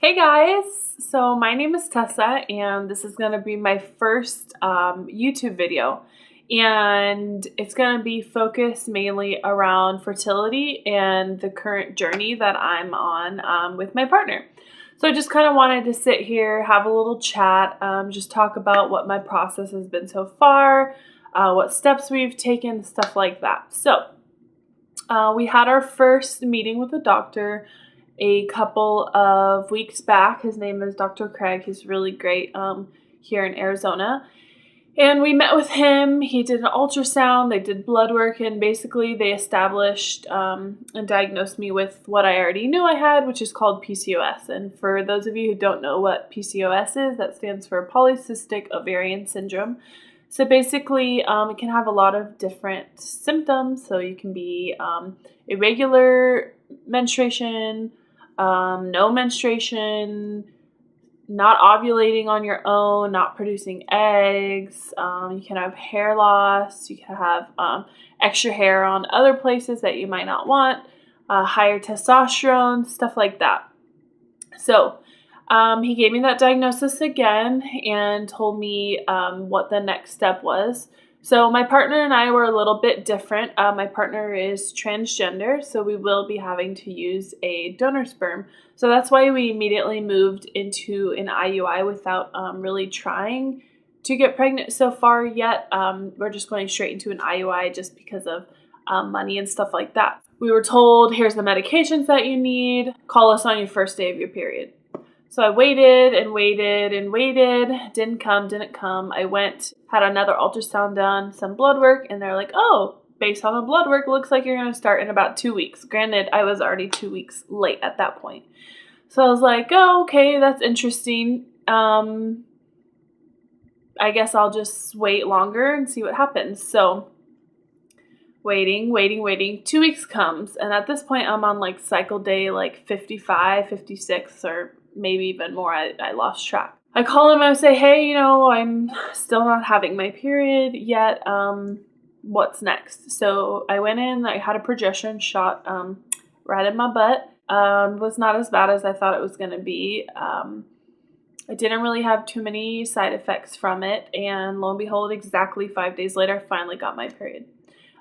Hey guys! So my name is Tessa and this is going to be my first YouTube video, and it's going to be focused mainly around fertility and the current journey that I'm on with my partner. So I just kind of wanted to sit here, have a little chat, just talk about what my process has been so far, what steps we've taken, stuff like that. So we had our first meeting with the doctor a couple of weeks back. His name is Dr. Craig. He's really great here in Arizona. And we met with him. He did an ultrasound, they did blood work, and basically they established and diagnosed me with what I already knew I had, which is called PCOS. And for those of you who don't know what PCOS is, that stands for Polycystic Ovarian Syndrome. So basically, it can have a lot of different symptoms. So you can be irregular menstruation, no menstruation, not ovulating on your own, not producing eggs. You can have hair loss. You can have extra hair on other places that you might not want, higher testosterone, stuff like that. So he gave me that diagnosis again and told me what the next step was. So my partner and I were a little bit different. My partner is transgender, so we will be having to use a donor sperm. So that's why we immediately moved into an IUI without really trying to get pregnant so far yet. We're just going straight into an IUI just because of money and stuff like that. We were told, here's the medications that you need. Call us on your first day of your period. So I waited and waited and waited. Didn't come. I went, had another ultrasound done, some blood work, and they're like, oh, based on the blood work, looks like you're going to start in about 2 weeks. Granted, I was already 2 weeks late at that point. So I was like, oh, okay, that's interesting. I guess I'll just wait longer and see what happens. So waiting. 2 weeks comes, and at this point, I'm on like cycle day like 55, 56, or maybe even more. I lost track. I call him and I say, hey, I'm still not having my period yet. What's next? So I went in, I had a progesterone shot right in my butt. Was not as bad as I thought it was going to be. I didn't really have too many side effects from it. And lo and behold, exactly 5 days later, I finally got my period.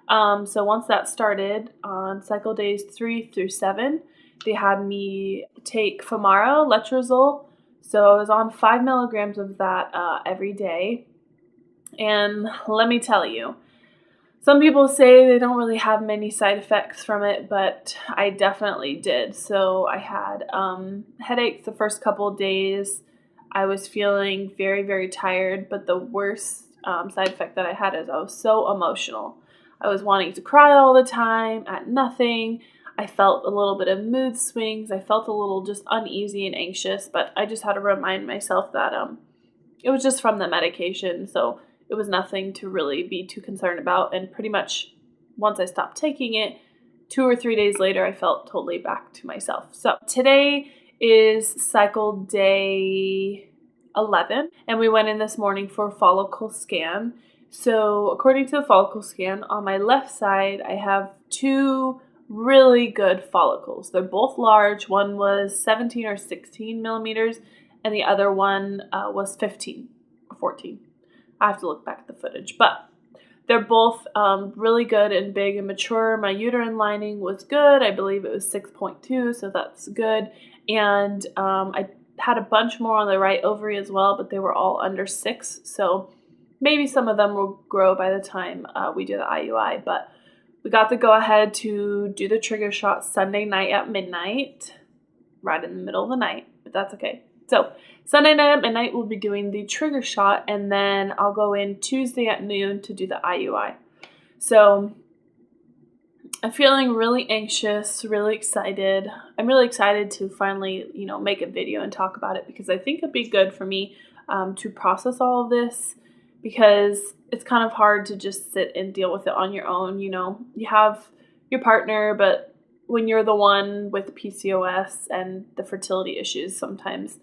So once that started on cycle days 3 through 7, they had me take Femara, letrozole. So I was on 5 milligrams of that every day. And let me tell you, some people say they don't really have many side effects from it, but I definitely did. So I had headaches the first couple of days. I was feeling very, very tired, but the worst side effect that I had is I was so emotional. I was wanting to cry all the time at nothing. I felt a little bit of mood swings. I felt a little just uneasy and anxious, but I just had to remind myself that it was just from the medication, so it was nothing to really be too concerned about. And pretty much once I stopped taking it, 2 or 3 days later, I felt totally back to myself. So today is cycle day 11, and we went in this morning for a follicle scan. So according to the follicle scan, on my left side, I have 2 really good follicles. They're both large. One was 17 or 16 millimeters, and the other one was 15 or 14. I have to look back at the footage, but they're both really good and big and mature. My uterine lining was good. I believe it was 6.2, so that's good. And I had a bunch more on the right ovary as well, but they were all under 6, so maybe some of them will grow by the time we do the IUI, but we got the go-ahead to do the trigger shot Sunday night at midnight, right in the middle of the night, but that's okay. So Sunday night at midnight, we'll be doing the trigger shot, and then I'll go in Tuesday at noon to do the IUI. So I'm feeling really anxious, really excited. I'm really excited to finally, make a video and talk about it, because I think it'd be good for me to process all of this, because it's kind of hard to just sit and deal with it on your own. You have your partner, but when you're the one with PCOS and the fertility issues, sometimes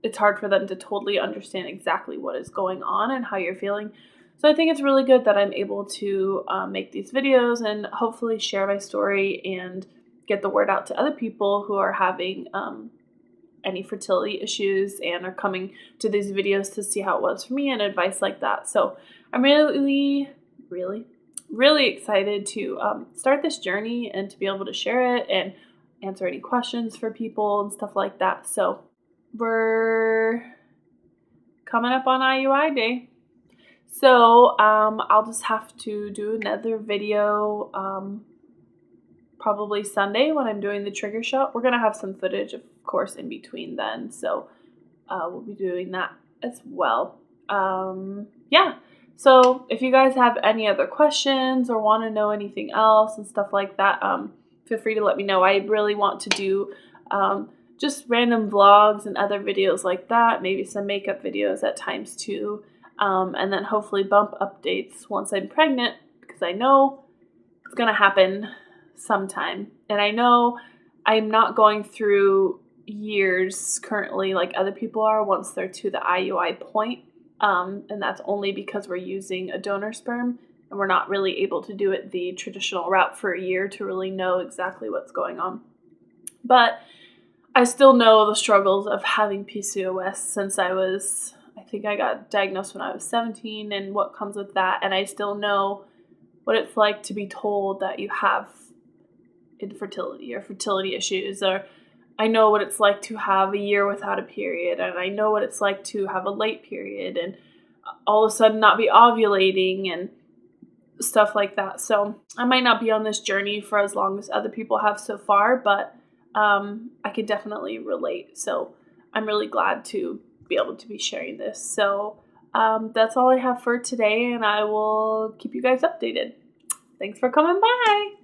it's hard for them to totally understand exactly what is going on and how you're feeling. So I think it's really good that I'm able to make these videos and hopefully share my story and get the word out to other people who are having any fertility issues and are coming to these videos to see how it was for me and advice like that. So I'm really excited to start this journey and to be able to share it and answer any questions for people and stuff like that. So we're coming up on IUI Day. So I'll just have to do another video probably Sunday when I'm doing the trigger shot. We're going to have some footage, of course, in between then. So we'll be doing that as well. Yeah. So if you guys have any other questions or want to know anything else and stuff like that, feel free to let me know. I really want to do just random vlogs and other videos like that, maybe some makeup videos at times too, and then hopefully bump updates once I'm pregnant, because I know it's going to happen sometime. And I know I'm not going through years currently like other people are once they're to the IUI point, and that's only because we're using a donor sperm and we're not really able to do it the traditional route for a year to really know exactly what's going on. But I still know the struggles of having PCOS since I think I got diagnosed when I was 17 and what comes with that. And I still know what it's like to be told that you have infertility or fertility issues, or I know what it's like to have a year without a period, and I know what it's like to have a late period and all of a sudden not be ovulating and stuff like that. So I might not be on this journey for as long as other people have so far, but I can definitely relate. So I'm really glad to be able to be sharing this. So that's all I have for today, and I will keep you guys updated. Thanks for coming by.